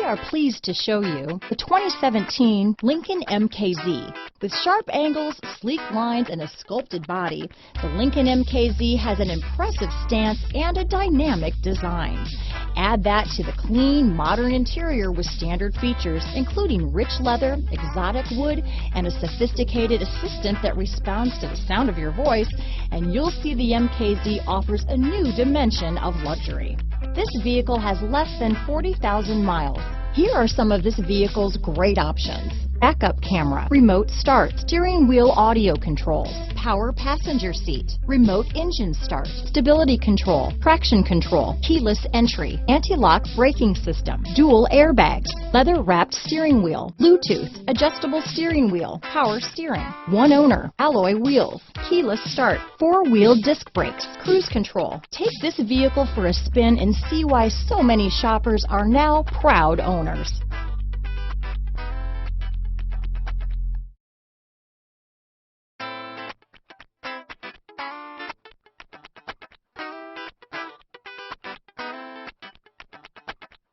are pleased to show you the 2017 Lincoln MKZ. With sharp angles, sleek lines, and a sculpted body, the Lincoln MKZ has an impressive stance and a dynamic design. Add that to the clean, modern interior with standard features, including rich leather, exotic wood, and a sophisticated assistant that responds to the sound of your voice, and you'll see the MKZ offers a new dimension of luxury. This vehicle has less than 40,000 miles. Here are some of this vehicle's great options: backup camera, remote start, steering wheel audio controls, power passenger seat, remote engine start, stability control, traction control, keyless entry, anti-lock braking system, dual airbags, leather-wrapped steering wheel, Bluetooth, adjustable steering wheel, power steering, one owner, alloy wheels, keyless start, four-wheel disc brakes, cruise control. Take this vehicle for a spin and see why so many shoppers are now proud owners.